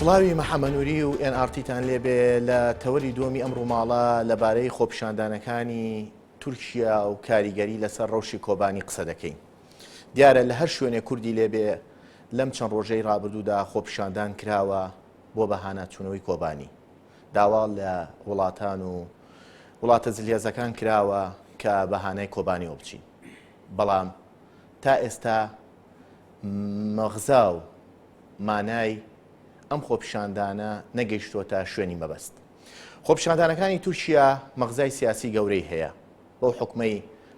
سڵاوی مەحەمەنووری و NRTتان لێبێ لە تەوەری دووەمی ئەمڕۆ ماڵە لەبارەی خۆپیشاندانەکانی تورکیا و کاریگەری لەسەر ڕەوشی کۆبانی قسە دەکەین. دیارە لە هەر شوێنێ کوردی لێبێ لەم چەند ڕۆژەی ڕابردوودا خۆپیشاندان کراوە بۆ بەهانەچوونەوەی کۆبانی. داوا لە وڵاتان و وڵاتە جلێزەکان کراوە کە بەهانەی کۆبانیەوە بچین. بەڵام تا ئێستا مەغزا و مانای ئەم خۆپیشاندانە نەگەیشتۆتە شوێنی مەبەست. خۆپیشاندانەکانی تورکیا مەغزای سیاسی گەورەی هەیە. بەو حکومەی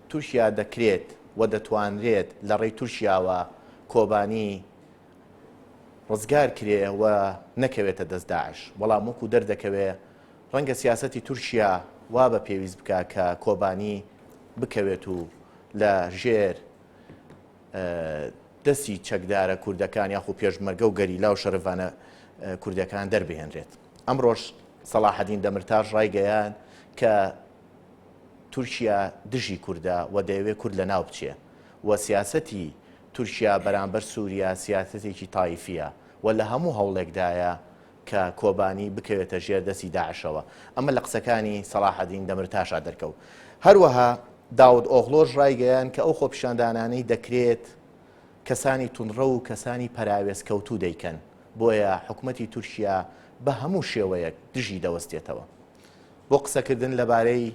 تورکیا دەکرێت و دەتوانرێت لە ڕێی تورکیاوە کۆبانی ڕزگار کرێ و نەکەوێتە دەست داعش. بەڵام وەکو دەردەکەوێ ڕەنگە سیاسەتی تورکیا وا بە پێویست بکە کە کۆبانی بکەوێت و لە ژێر دەستی چەکدارە کوردەکان یاخو پێشمەرگە و گەریلا و شەرڤانە کوردەکان دەربهێنرێت. ئەمڕۆژ سەلاحەدین دەمرتاش ڕایگەیان کە تورکیا دژی کووردە و دەیەوێت کورد لە ناو بچێ و سیاسەتی تورکیا بەرامبەر سووریا سیاسەتێکی تایفیە و لە هەموو هەوڵێکدایە کە کۆبانی بکەوێتە ژێر دەستی داعشەوە. ئەمە لە قسەکانی سەلاحەدین دەمرتاشا دەرکەوت. هەروەها داود ئۆغڵۆژ ڕایگەیان کە ئەو خۆپیشاندانانەی دەکرێت کەسانی تونڕە و کەسانی پەراوێز کەوتوو دەیکەن، بۆیە حکومەتی تورکیا بە هەموو شێوەیەک دژی دەوەستێتەوە. بۆ قسەکردن لەبارەی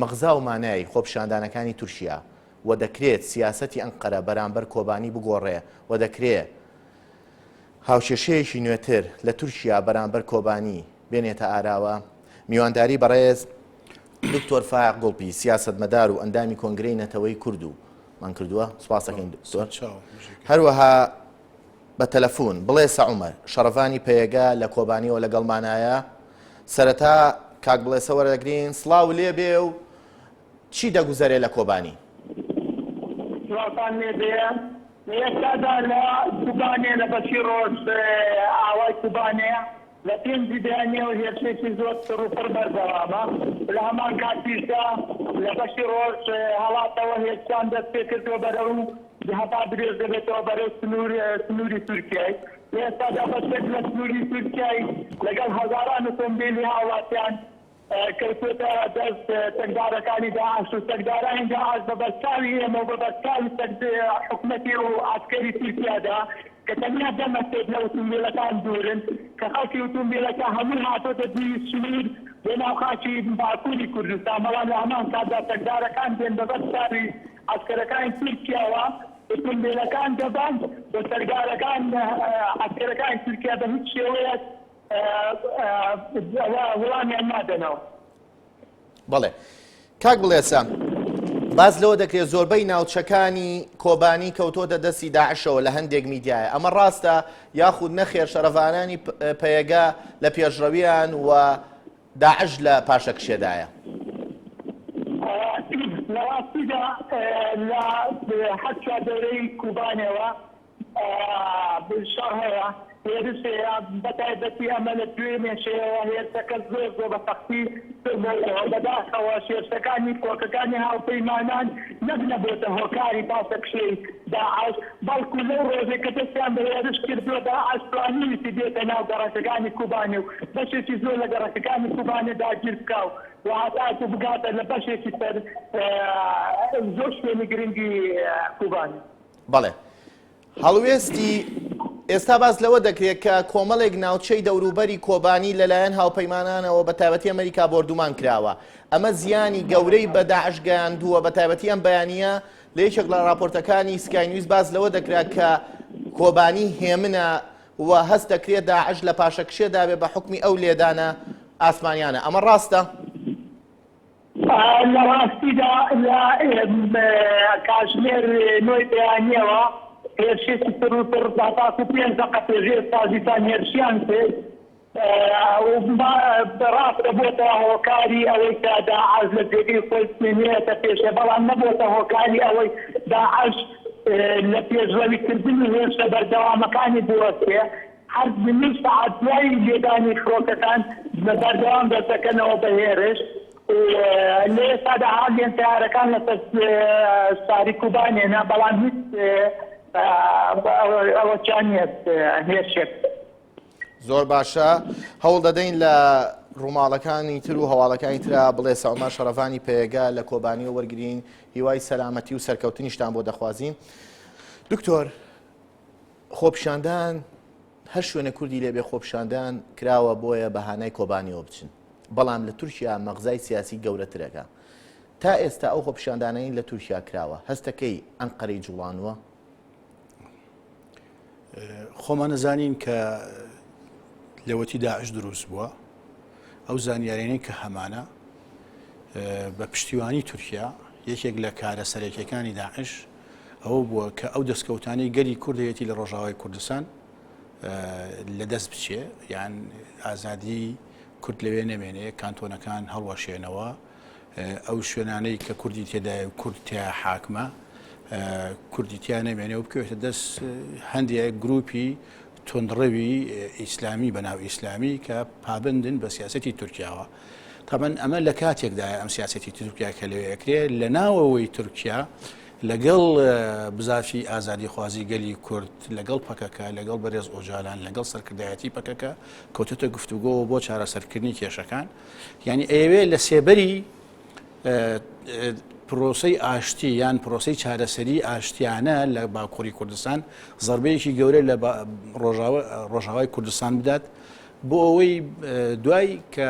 مەغزا و مانای خۆپیشاندانەکانی تورکیا و دەکرێت سیاسەتی ئەنقەرە بەرامبەر کۆبانی بگۆڕێ و دەکرێت هاوشێشەیەکی نوێتر لە تورکیا بەرامبەر کۆبانی بێنێتە ئاراوە، میوانداری بەڕێز دکتۆر فایق گوڵپی سیاسەتمەدار و ئەندامی کۆنگرەی نەتەوەی کورد و من کردووە سوپاسەکەین دکتۆر. هەروەها بە تەلەفۆن بڵێ سەعومەر شەرەفانی پێیەگا لە کۆبانیەوە لەگەڵمانایە. سەرەتا کاک بڵێسە وەرەگرین سڵاو لێ بێ و چی دەگوزارێ لە کۆبانی؟ سڵاوتان لێ بێ. ئێستادا لە کوبانێ لە بەشی ڕۆژ ئاوای کوبانەیە لە پێنجی بەیانیەوە هێرشێکی زۆر سڕوپڕ بەردەوامە. لە هەمان کاتیشدا لە بەشی ڕۆژ هەڵاتەوە هێرشان دەست پێ کردووە بەرەو هەتا درێژ دەبێتەوە بەرەو سنووری تورکیای. ئێستادا بەشێک لە سنووری تورکیای لەگەڵ هەزاران ئۆتۆمبیلی هاوڵاتیان کەوتوێتە دەست سەگدارەکانی داعش و سەگدارانی داعش بە بەرچاوی ئێمە و بە بەرچاوی حکومەتی و عسکەری تورکیادا کە تەنیا دەمەستێت لە ئۆتۆمبیلەکان دوورن کە خەڵکی ئۆتۆمبیلەکە هەموو هاتۆتە دوی سنوور بۆ ناو خاکی باکووری کوردستان. بەڵام لە هەمان کاتدا سەگدارەکان دێن بە بەرچاوی عسکەرەکانی تورکیاوە ئۆتۆمبیلەکان دەبان بۆ سەرگارەکان عسکەرەکانی تورکیا بە هیچ شێوەیەک وەڵامیان نادەنەوە. بەڵێ کاک بڵێسە باز لەوە دەکرێت زۆربەی ناوچەکانی کۆبانی کەوتۆتە دەستی داعشەوە لە هەندێک میدیایە. ئەمە ڕاستە یاخود نەخێر شەرەفانانی پەیەگا لە پێشڕەویان و داعش لە پاشەکشێدایە؟ لە ڕاستیدا لە حەتا دەورەی کوبانەوە شەڕ هەیە، هێرشەیە بەتایبەتی ئەمە لە دوێ مێشەیەوە هێرشەکە زۆر زۆر بە سەختی بۆەوە بەداخەوە شێرشەکانی کۆکەکانی هاوپەیمانان نەک نەبێتە هۆکاری پاسەکشەی داعش، بەڵکو لەو ڕۆژێک کە دەستیان بە هێرش کردووە داعش پلانیویستی دێتە ناو گەڕەکەکانی کوبانێ و بەشێکی زۆر لە گەڕەکەکانی کوبانێ داگیر بکاو و هاتاکو بگاتە لە بەشێکی سەر زۆر شوێنی گرنگی کوبانی. بەڵێ هەڵوێستی ئێستا باز لەوە دەکرێت کە کۆمەڵێک ناوچەی دەوروبەری کۆبانی لەلایەن هاوپەیمانانەوە بە تایبەتی ئەمریکا بۆردومان کراوە. ئەمە زیانی گەورەی بە داعش گەیاندووە بە تایبەتی ئەم بەیانیە لە یەکێک لە راپۆرتەکانی سکای نیوز باز لەوە دەکرێت کە کۆبانی هێمنە و هەست دەکرێت داعش لە پاشەکشێدا بێ بە حکمی ئەو لێدانە ئاسمانیانە. ئەمە ڕاستە؟ لە ڕاستیدا لە کاتژمێر نۆی بەیانیەوە هێرشێکی پڕوپڕ تاکو 5 دقە پێشێ سازیتان هێرشیان کرد ڕاستە بۆتە هۆکاری ئەوەی کە داعش لە جێگەی خۆی سمێنێتە پێشێ، بەڵام نەبووەتە هۆکاری ئەوەی داعش لە پێشڕەویکردنی هێرشە بەردەوامەکانی بوەستێ. هەر نیم سەعات دوای لێدانی خۆکەکان بەردەوام دەستەکەنەوە بە هێرش. لێ ئێستادا هاڵێن تیارەکان لەسەر ساری کوبانێنە، بەڵام هیچ ئەوە چانیت هێرشێت زۆر باشە هەوڵ دەدەین لە ڕووماڵەکانی تر و هەواڵەکانی ترا بڵێ ساڵما شەڕەفانی پێگا لە کۆبانی و وەرگین هیوای سەلامەتی و سەرکەوتنیشتان بۆ دەخوازیین. دکتۆر خۆپیشاندان هەر شوێنە کوردی لێبێ خۆپیشاندان کراوە بۆیە بەهانای کۆبانیەوە بچن، بەڵام لە تورکیا مەغزای سیاسی گەورەترەکە. تا ئێستا ئەو خۆپیشاندانەی لە تورکیا کراوە هەستەکەی ئەنقەرەی جوڵانوە؟ خۆمان نەزانین کە لەوەتی داعش دروست بووە، ئەو زانیارێنەی کە هەمانە بە پشتیوانی تورکیا یەکێک لە کارە سەرەکیەکانی داعش ئەوە بووە کە ئەو دەستکەوتانی گەلی کوردەتی لە ڕۆژاوای کوردستان لەدەست بچێ، یان ئازادی کورد لەوێ نەمێنێ، کانتۆنەکان هەڵوەشێنەوە، ئەو شوێنانەی کە کوردی تێدای و کورد تیا حاکمە کوردی تیا نەمێنێ و بکەوێتە دەست هەندێک گروپی تۆندڕەوی ئیسلامی بەناو ئیسلامی کە پابندن بە سیاسەتی تورکیاوە. تامان ئەمە لە کاتێکدای ئەم سیاسەتی تورکیا کە لەوەیەکرێ لە ناوەوەی تورکیا لەگەڵ بزافی ئازادی خوازی گەلی کورد، لەگەڵ پەکەکە، لەگەڵ بەرێز ئۆجالان، لەگەڵ سەرکردایەتی پەکەکە کەوتێتە گفتوگۆ بۆ چارەسەرکردنی کێشەکان. یعنی ئەوێ لە سێبەری پرۆسەی ئاشتی یان پرۆسەی چارەسەری ئاشتیانە لە باکووری کوردستان زەربەیەکی گەورە لە ڕۆژاوای کوردستان بدات بۆ ئەوەی دوای کە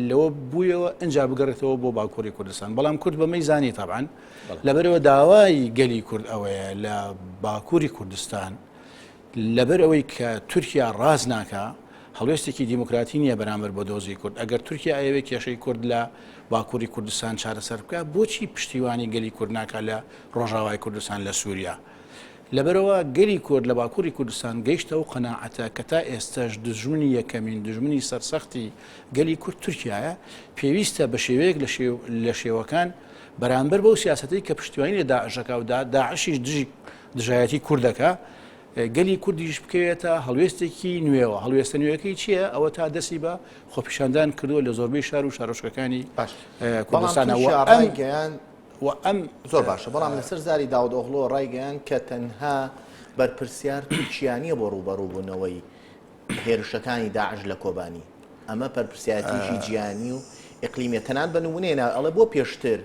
لەوە بوویەوە ئەنجا بگەڕێتەوە بۆ باکووری کوردستان. بەڵام کورد بەمەی زانی تەبعاً لەبەرەوە داوای گەلی کورد ئەوەیە لە باکووری کوردستان لەبەر ئەوەی کە تورکیا ڕاز ناکە هەڵوێستێکی دیموکراتی نییە بەرامبەر بۆ دۆزی کورد. ئەگەر تورکیا ئەوێ کێشەی کورد لە باکووری کوردستان چارەسەر بکە، بۆچی پشتیوانی گەلی کورد ناکە لە ڕۆژاوای کوردستان لە سووریا؟ لەبەرەوە گەلی کورد لە باکووری کوردستان گەیشتەوە قەناعەتە کە تا ئێستاش دژمنی یەکەمین دژمنی سەرسەختی گەلی کورد تورکیایە، پێویستە بە شێوەیەک لە شێوەکان بەرامبەر بەو سیاسەتی کە پشتیوانی لە داعشەکە و داعشیش دژایەتی کوردەکە گەلی کوردیش بکەوێتە هەڵوێستێکی نوێەوە. هەڵوێستە نوێەکەی چییە؟ ئەوە تا دەستی بە خۆپیشاندان کردووە لە زۆربەی شار و شارۆچکەکانی کوردستانەوە. ئەم زۆر باشە، بەڵام لەسەر زاری داود ئۆغڵۆ ڕایگەیان کە تەنها بەرپرسیار تورکیانیە بۆ ڕوبەڕووبوونەوەی هێرشەکانی داعش لە کۆبانی. ئەمە بەرپرسیارەتیشی جیهانی و ئیقلیمیە. تەنان بە نمونەیە ئەڵێ بۆ پێشتر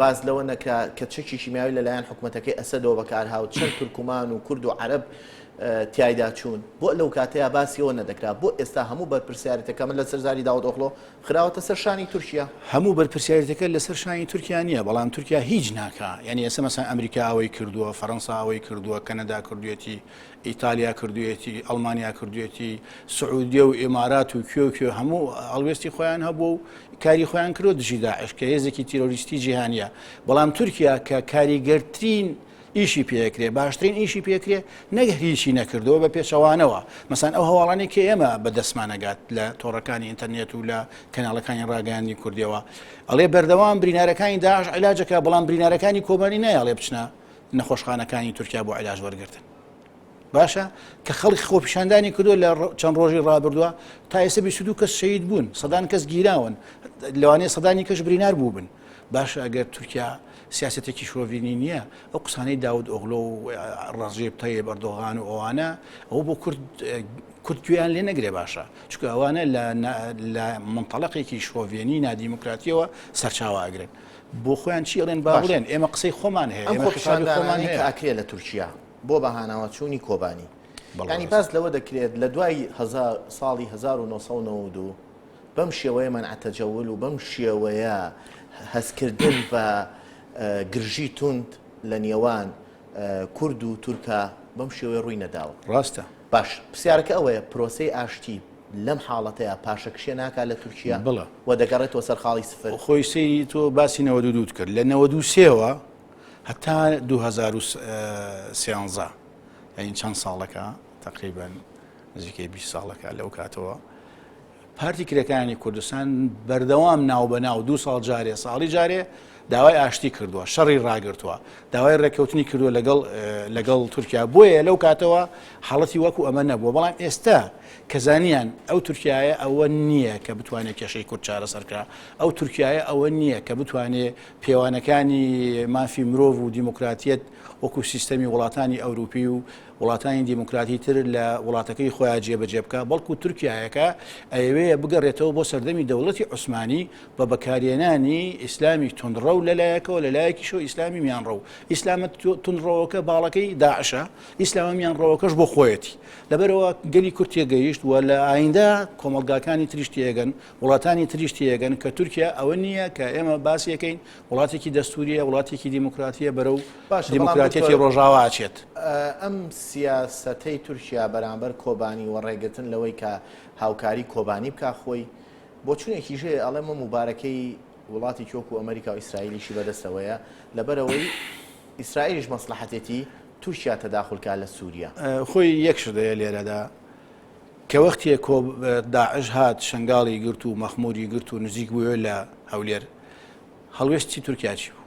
باز لەوە نەکرا کە چەکی شیمیاوی لەلایەن حکوومەتەکەی ئەسەدەوە بەکارهاوت چەند تورکمان و کورد و عەرەب تیایدا چوون، بۆ لەو کاتەیە باسیەوە نەدەکرا. بۆ ئێستا هەموو بەرپرسیارەتەکەمە لەسەر زاری داود ئۆغڵۆ خراوەتە سەر شانی تورکیا. هەموو بەرپرسیارەتەکە لەسەر شانی تورکیا نییە، بەڵام تورکیا هیچ ناکا. یعنی ئێستا مەسەن ئەمریکا ئەوەی کردووە، فەڕەنسا ئەوەی کردووە، کەنەدا کردوێتی، ئیتالیا کردوێتی، ئەڵمانیا کردوێتی، سعودیە و ئێمارات و کوێ هەموو هەڵوێستی خۆیان هەبوو و کاری خۆیان کردو دژی داعش کە هێزێکی تیرۆریستی جیهانیە. بەڵام تورکیا کە کاریگەرترین ئیشی پێکرێ، باشترین ئیشی پێکرێ نەک هیچی نەکردەوە بە پێشەوانەوە. مەسەن ئەو هەواڵانی کە ئێمە بەدەستمانەگات لە تۆڕەکانی ئینتەرنێت و لە کەناڵەکانی ڕاگەیاندنی کوردیەوە ئەڵێ بەردەوام برینارەکانی داعش عیلاجەکە، بەڵام برینارەکانی کۆبانی نایەڵێ بچنە نەخۆشخانەکانی تورکیا بۆ عیلاج وەرگرتن. باشە کە خەڵکی خۆپیشاندانی کردووە لە چەند ڕۆژی ڕابردووە تا ئێستا 22 کەس شەهید بوون، سەدان کەس گیراون، لەوانەیە سەدانی کەش برینار بوو بن. باشە ئەگەر تورکیا سیاسەتێکی شۆڤینی نییە، ئەو قسانەی داود ئۆغڵۆ و ڕەژێب تەیب ئەردۆغان و ئەوانە ئەو بۆ کورد گوێیان لێ نەگرێ. باشە چونکە ئەوانە لە منتەڵەقێکی شۆڤێنی نادیموکراتیەوە سەرچاوە ئەگرن. بۆ خۆیان چی ئەڵێن باڵێن ئێمە قسەی خۆمان هەیە، ئێمە خۆشحالی خۆمان هەیە ئاکرێ لە تورکیا بۆ بەهانەوە چوونی کۆبانی. ینی باس لەوە دەکرێت لە دوای ساڵی 1992 بەم شێوەیە مەنعتەجەول و بەم شێوەیە هەستکردن بە گرژی توند لە نێوان کورد و تورکا بەم شێوەیە ڕووی نەداوە. ڕاستە. باش پرسیارەکە ئەوەیە پرۆسەی ئاشتی لەم حاڵەتەیە پاشەکشێ ناکات لە تورکیا و دەگەڕێتەوە سەر خاڵی سفر. خۆی سەیری تۆ باسی 92 کرد، لە 93ەوە هەتا 2013 یعنی چەند ساڵەکە تقریبان نزیکەی 20 ساڵەکە لەو کاتەوە پارتی کرێکانی کوردستان بەردەوام ناو بە ناو 2 ساڵ جارێ ساڵی جارێ داوای ئاشتی کردووە شەڕی ڕاگرتووە داوای ڕێککەوتنی کردووە لەگەڵ تورکیا بۆیە لەو کاتەوە حاڵەتی وەکو ئەمە نەبووە بەڵام ئێستا کەزانیان ئەو تورکایە ئەوە نییە کە بتوانێت کێشەی کورد چارەسەرکە ئەو تورکایە ئەوە نییە کە بتوانێت پێوانەکانی مافی مرۆڤ و دیموکراتیت وەکو سیستەمی وڵاتانی ئەوروپی و وڵاتانی دیموکراتی تر لە وڵاتەکەی خۆیان جێبەجێ بکە بەڵکو تورکایەکە ئەوەیە بگەڕێتەوە بۆ سەردەمی دەوڵەتی عوسمانی بە بەکارهێنانی ئیسلامی تونڕە و لەلایەکەوە لەلایەکیشەوە ئیسلامی میانڕە و ئیسلامە تونڕەوەکە باڵەکەی داعشە ئیسلامە میانڕەوەکەش بۆ خۆیەتی لەبەرەوە گەلی کورد تێگەیشت و لە ئایندا کۆمەلگاکانی تریش تێگەن وڵاتانی تریش تێگەن کە تورکیا ئەوە نییە کە ئێمە باسیەکەین وڵاتێکی دەستوریە وڵاتێکی دیموکراتیە بەرەو دیموکراتیەتی ڕۆژاوا ئاچێت ئەم سیاسەتەی تورکیا بەرامبەر کۆبانی و ڕێگرتن لەوەی کە هاوکاری کۆبانی بکە خۆی بۆ چونێکی ژێ ئەڵێمە مبارەکەی وڵاتی کۆک و ئەمریکا و ئیسرائیلیشی بەدەستەوەیە لەبەرەوەی ئیسرائیلیش مەسلحەتێتی تورکیا تەداخلکە لە سووریا خۆی یەک شدەیە لێرەدا کە وەختێک داعش هات شنگاڵی گرت و مەخموری گرت و نزیک بووە لە هەولێر هەڵوێستی تورکیاچی بوو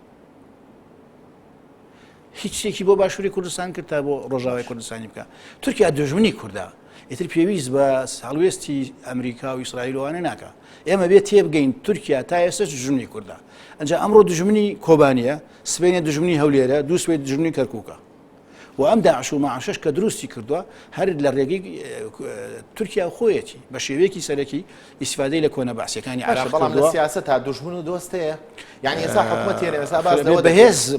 هیچ شتێکی بۆ باشووری کوردستان کرد تا بۆ ڕۆژاوای کوردستانی بکە تورکیا دژمنی کووردا ئیتر پێویست بە هەڵوێستی ئەمریکا و ئیسرائیلوانە ناکە ئێمە بێت تێبگەین تورکیا تا ئێستا دژمنی کووردا ئەنجا ئەمڕۆ دژمنی کۆبانیە سبەینە دژمنی هەولێرە دوو سبەی دژمنی کەرکووکە و ئەم داعش و ماعشش کە دروستی کردووە هەر لە ڕێگەی تورکیا خۆیەتی بە شێوەیەکی سەرەکی ئیسفادەی لە کۆنە بەعسیەکانی عێراق بەڵام لە سیاسەت تا دژمن و دۆستەیە یعنی ئێستا حکومەتی ئێستا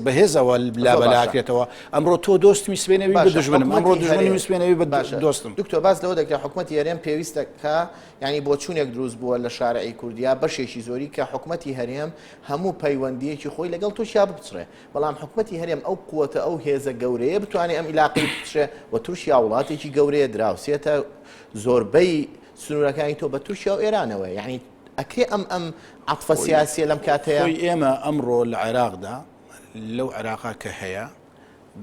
بەهێزەوە لا بەلاکرێتەوە ئەمڕۆ تۆ دۆستمی سبێنەوەی بە دژمنم ئەمڕۆ دژمنی سبێنەوەی بە دۆستم دکتۆر باس لەوە دەکرێت حکومەتی هەرێم پێویستەکە ینی بۆ چوونێک دروست بووە لە شارعی کوردیا بەشێکی زۆری کە حکومەتی هەرێم هەموو پەیوەندیەکی خۆی لەگەڵ تورکیا بچڕێ بەڵام حکومەتی هەرێم ئەو قووەتە ئەو هێزە گەورەیە بتوانێت ئەم عیلاقی بچێ و تورکیا وڵاتێکی گەورەیە دراوسێتە زۆربەی سنوورەکانی تۆ بە تورکیا و ئێرانەوە یعنی ئەکرێ ئەم عەتفە سیاسیە لەم کاتەیە ئێمە ئەمڕۆ لە عێراقدا لەو عێراقا کە هەیە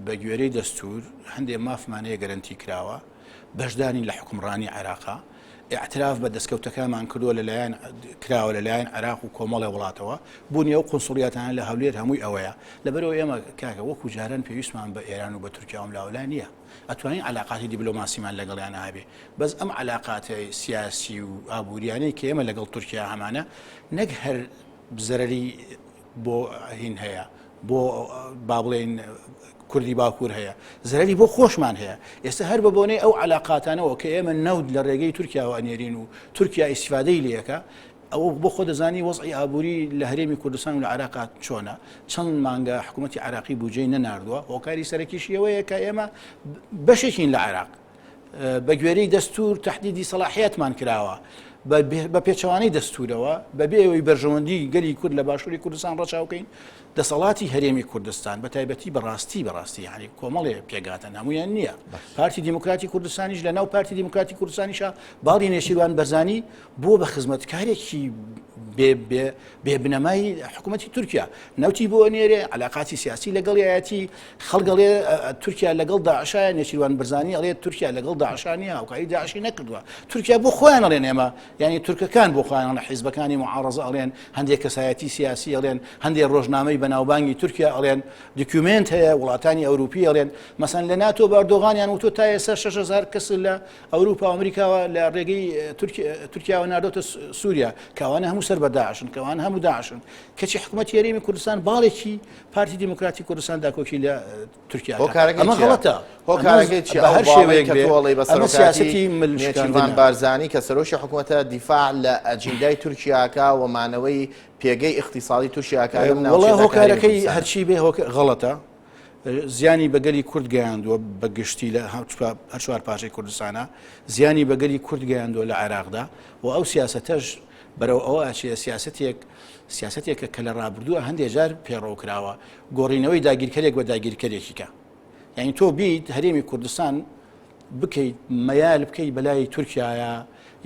بە گوێرەی دەستور هەندێک مافمانەیە گەرنتی کراوە بەشدانی لە حکومڕانی عێراقا اعتراف بە دەستکەوتەکەمان کردووە لەلایەن کراوە لەلایەن عێراق و کۆمەڵی وڵاتەوە بوونی ئەو قونسوڵیەتانە لە هەولێر هەمووی ئەوەیە لەبەرەوە ئێمە کاکە وەکو جاران پێویستمان بە ئێران و بە تورکیا و ملاولا نییە ئەتوانین علاقاتی دیبلۆماسیمان لەگەڵیان هەبێ بەس ئەم علاقاتە سیاسی و ئابوووریانەی کە ئێمە لەگەڵ تورکیا هەمانە نەک هەر بزەرەری بۆ هین هەیە بۆ با بڵێن کوردی باکوور هەیە زەرری بۆ خۆشمان هەیە ئێستا هەر بە بۆنەی ئەو علاقاتانەوە کە ئێمە نەود لە ڕێگەی تورکیا و ئەنێرین و تورکیا ئیسفادەی لەکە ئەوە بۆ خۆ دەزانی وەزعی ئابووری لە هەرێمی کوردستان و لە عێراق چۆنە چەند مانگە حکوومەتی عێراقی بودجەی نەناردووە هۆکاری سەرەکیشیەوەیە کە ئێمە بەشێکین لە عێراق بە گوێرەی دەستور تەحدیدی سەلاحیەتمان کراوە بە پێچەوانەی دەستورەوە بەبێ ئەوەی بەرژەوەندی گەلی کورد لە باشووری کوردستان ڕەچاوکەین دەسەڵاتی هەرێمی کوردستان بە تایبەتی بەڕاستی یعنی کۆمەڵێ پێگاتە هەمویان نییە پارتی دیموکراتی کوردستانیش لە ناو پارتی دیموکراتی کوردستانیشە باڵی نێچیروان بەرزانی بۆ بە خزمەتکارێکی بێ بنەمای حکوومەتی تورکیا نەوتی بۆ نێرێ علاقاتی سیاسی لەگەڵ یەتی خەڵگەڵێ تورکیا لەگەڵ داعشایە نێچیروان بەرزانی ئەڵێ تورکیا لەگەڵ داعشانی هاوکاری داعشی نەکردووە تورکیا بۆ خۆیان ئەڵێن ئێمە یعنی تورکەکان بۆ خۆیان حیزبەکانی معارەزە ئەڵێن هەندێک کەسایەتی سیاسی ئەڵێن هەندێک ڕۆژنامەی بەناوبانگی تورکیا ئەڵێن دوکیومنت هەیە وڵاتانی ئەوروپی ئەڵێن مەسەن لە ناتۆ باردۆغانیان وتۆ تا ئێستا 6,000 کەس لە ئەوروپا و ئەمریکاوە لە ڕێگەی تورکیاوە ناردۆتە سووریا کەوانە هەموو سەر بە داعشن کەوان هەموو داعشن کەچی حکوومەتی هەرێمی کوردستان باڵێکی پارتی دیموکراتی کوردستان داکۆکی لە تورکیا ئەمە غەڵەتە هەر شێوەیەک بە سیاسەتی ملشکان بارزانی کە سەرۆشی حکوومەتە دیفاع لە ئەجندای تورکیاکە و مانەوەی پێگەی اقتصادی تورکیاکە وڵا هۆکارەکەی هەرچی بێ غەڵەتە زیانی بەگەلی کورد گەیاندووە بە گشتی لە هەر چوار پاشەی کوردستانە زیانی بەگەلی کورد گەیاندووە لە عێراقدا و ئەو سیاسەتەش بەرەو ئەوە ئاچێ سیاسەتێکە کە لە ڕابردووە هەندێک جار پێڕەوکراوە گۆڕینەوەی داگیرکەرێک بە داگیرکەرێکیکە یعنی تۆ بیت هەرێمی کوردستان بکەیت مەیال بکەیت بەلای تورکیایە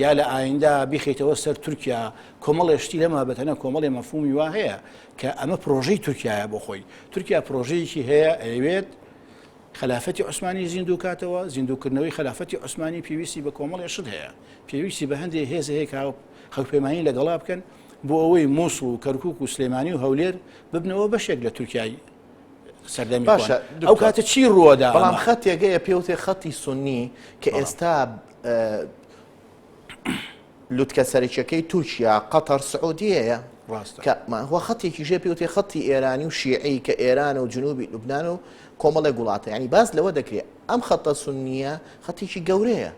یا لە ئایندا بیخیتەوە سەر تورکیا کۆمەڵێشتی لەما بەتەنە کۆمەڵێ مەفهومی وا هەیە کە ئەمە پرۆژەی تورکیایە بۆ خۆی تورکیا پرۆژەیەکی هەیە ئەوێت خلافەتی عوسمانی زیندووکاتەوە زیندووکردنەوەی خلافەتی عوسمانی پێویستی بە کۆمەڵێ شت هەیە پێویستی بە هەندێک هێز هەیە کە هەڵپەیمانی لەگەڵا بکەن بۆ ئەوەی مووسڵ و کەرکووک و سلێمانی و هەولێر ببنەوە بەشێک لە تورکیای سەردەمی باشە ئەو کاتە چی ڕووەدا بەڵام خەتێگەیە پێوتێ خەتی سنی کە ئێستا لوتکە سەرچەکەی تورکیا قەتەر سعودیەیە هو خەتێکی ژێ پێوتێ خەتی ئێرانی و شیعی کە ئێرانە و جنوبی لوبنان و کۆمەڵێک وڵاتە ینی باس لەوە دەکرێت ئەم خەتە سنیە خەتێکی گەورەیە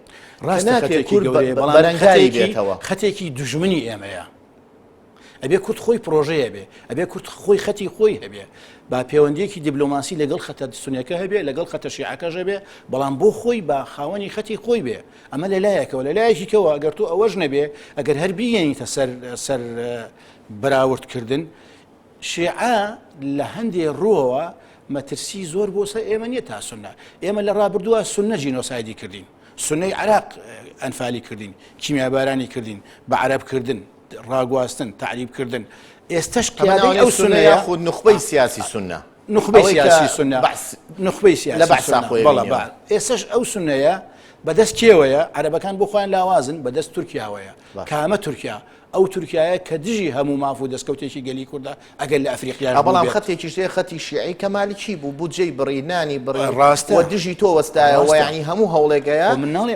بەرەنگاری بێتەوە خەتێکی دژمنی ئێمەیە ئەبێ کورد خۆی پرۆژەیە بێ ئەبێ کورد خۆی خەتی خۆی هەبێ با پەیوەندیەکی دیبلۆماسی لەگەڵ خەتە سنیەکە هەبێ لەگەڵ خەتە شیعەکەش هەبێ بەڵام بۆ خۆی با خاوەنی خەتی خۆی بێ ئەمە لەلایەکەوە لەلایەکیکەوە ئەگەر تۆ ئەوەش نەبێ ئەگەر هەر بیێنیتە سەر بەراوردکردن شیعە لە هەندێ ڕۆوە مەترسی زۆر بۆ سە ئێمە نیە تا سونە ئێمە لە ڕابردووە سونە جینۆسایدی کردین سونەی عراق ئەنفالی کردین کیمیابارانی کردین بە عەرەبکردن ڕاگواستن تعریبکردن ئێستش قیادەی ئەو سونەیە خود نخبەی سیاسی سونە نخبەی سیاسی سونە نخبەی سیاسی لە بەحسا خۆی بەڵێ ئێستش ئەو سونەیە بەدەست کێوەیە عەرەبەکان بۆ خۆیان لاوازن بەدەست تورکیاوەیە کامە تورکیا ئەو تورکایە کە دژی هەموو ماف و دەستکەوتێکی گەلی کووردا ئەگەر لە ئەفریقیا بەڵام خەتێکی شتێ خەتی شیعی کەمالی چی بوو بودجەی بڕی نانی بڕی ڕاستە دژی تۆ وەستایەوە یعنی هەموو هەوڵێگەیە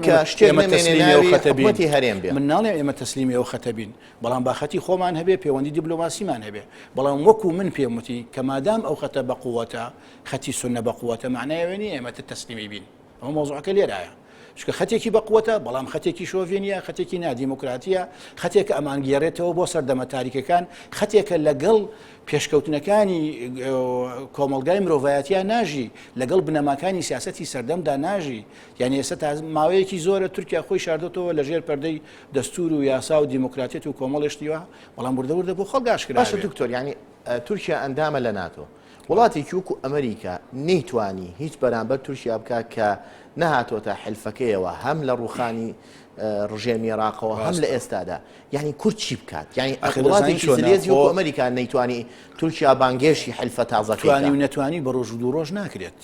کە شتێک نامێنێتی هەرێم بێ من ناڵێم ئێمە تەسلیمی ئەو خەتە بین بەڵام با خەتی خۆمان هەبێ پەیوەندی دیبلۆماسیمان هەبێ بەڵام وەکو من پێم وتی کە مادام ئەو خەتە بە قووەتە خەتی سونە بە قووەتە معنایەوە نیە ئێمە تەسلیمی بین ئەمە مۆزوعەکە لێرایە چکە خەتێکی بەقوتە بەڵام خەتێکی شۆڤێنیە خەتێکی نادیموکراتیە خەتێک ئەمان گێڕێتەوە بۆ سەردەمە تاریکەکان خەتێکە لەگەڵ پێشکەوتنەکانی کۆمەلگای مرۆڤایەتیان ناژی لەگەڵ بنەماکانی سیاسەتی سەردەمدا ناژی یعنی ئێستا تا ماوەیەکی زۆرە تورکیا خۆی شاردێتەوە لە ژێر پەردەی دەستور و یاسا و دیموکراتیەت و کۆمەڵێشتیوە بەڵام وردەوردە بۆ خەڵگاشکرا باشە دکتۆر یعنی تورکیا ئەندامە لە ناتۆ وڵاتێکی وەکو ئەمریکا نەیتوانی هیچ بەرامبەر تورکیا بکات کە نەهاتۆتە حلفەکەیەوە هەم لە ڕوخانی ڕژێمی عێراقەوە هەم لە ئێستادا یعنی کورد چی بکات یعنی وڵاتێکی سلێزی وەکو ئەمریکا نەیتوانی تورکیا بانگێشی حلفە تازەکەی نەتوانی بە ڕۆژ و دوو ڕۆژ ناکرێت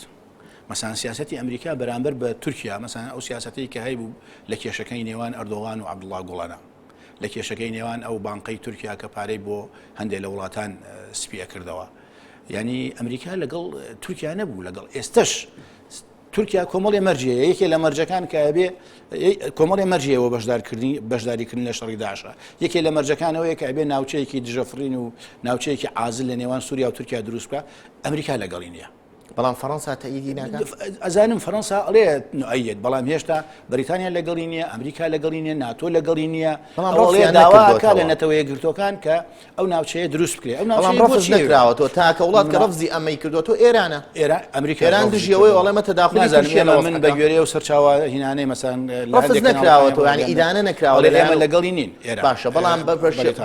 مەسان سیاسەتی ئەمریکا بەرامبەر بە تورکیا مەسان ئەو سیاسەتی کە هەیبوو لە کێشەکەی نێوان ئەردۆغان و عەبدوڵڵا گوڵانە لە کێشەکەی نێوان ئەو بانقەی تورکیا کە پارەی بۆ هەندێک لە وڵاتان سپیە کردەوە یعنی ئەمریکا لەگەڵ تورکیا نەبوو لەگەڵ ئێستش تورکیا کۆمەڵی مەرجەیە یەکێ لە مەرجەکان کە هەبێ کۆمەڵی مەرجەوە بەشداریکردن لە شەڕی داعشە یەکێ لە مەرجەکانەوەیە کە هەبێ ناوچەیەکی دژەفرین و ناوچەیەکی عازل لە نێوان سووریا و تورکیا دروست بکە ئەمریکا لەگەڵی نییە بەڵام فەڕەنسا تەئیدی ناکات ئەزانم فەڕەنسا ئەڵێ نوعەیەت بەڵام هێشتا بەریتانیا لەگەڵی نییە ئەمریکا لەگەڵی نییە ناتۆ لەگەڵی نییە داواکە لە نەتەوەیە گرتوەکان کە ئەو ناوچەیە دروست بکرێت ئەو ناوچەیە نەکراوەتەوە تاکە وڵات کە ڕەفزی ئەمەی کردوەوە ئێرانە ئەمریکا ئێران دژیەوەی وەڵێمە تەداخلی من بە گوێرەیە و سەرچاوە هینانەی مەسان ڕەفز نەکراوەتەوە ینی ئیدانە نەکراوە ئێمە لەگەڵی نین باشە بەڵام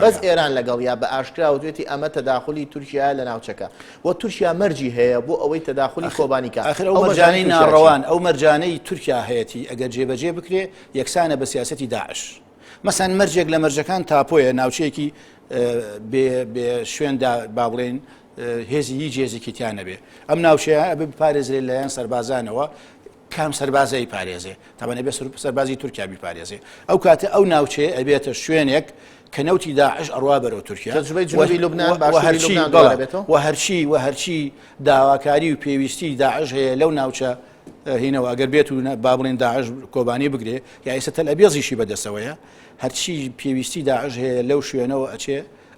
بەس ئێران لەگەڵ یا بە ئاشکرا و دوێتی ئەمە تەداخلی تورکیا لە ناوچەکە و تورکیا مەرجی هەیە بۆ ئەوەی تەداخلی کۆبانی آخر ئەو مەرجانەی ناڕەوان ئەو مەرجانەی تورکیا هەیەی ئەگەر جێبەجێ بکرێ یەکسانە بە سیاسەتی داعش مەسەن مەرجێک لە مەرجەکان تاپۆیە ناوچەیەکی بێ شوێندا با بڵێن هێزی هیچ هێزێکی تیان نەبێ ئەم ناوچەیە ئەبێ بپارێزرێت لەلایەن سەربازانەوە کام سەربازایی پارێزێ تاوانە بێ سەربازی تورکیا بیپارێزێ ئەو کاتە ئەو ناوچەیە ئەبێتە شوێنێک کە نەوتی داعش ئەڕوا بەرەو تورکیا هەرچی داواکاری و پێویستی داعش هەیە لەو ناوچە هینەوە ئەگەر بێت و با بڵێن داعش کۆبانی بگرێ یا ئێستا تەل ئەبێزیشی بەدەستەوەیە هەرچی پێویستی داعش هەیە لەو شوێنەوە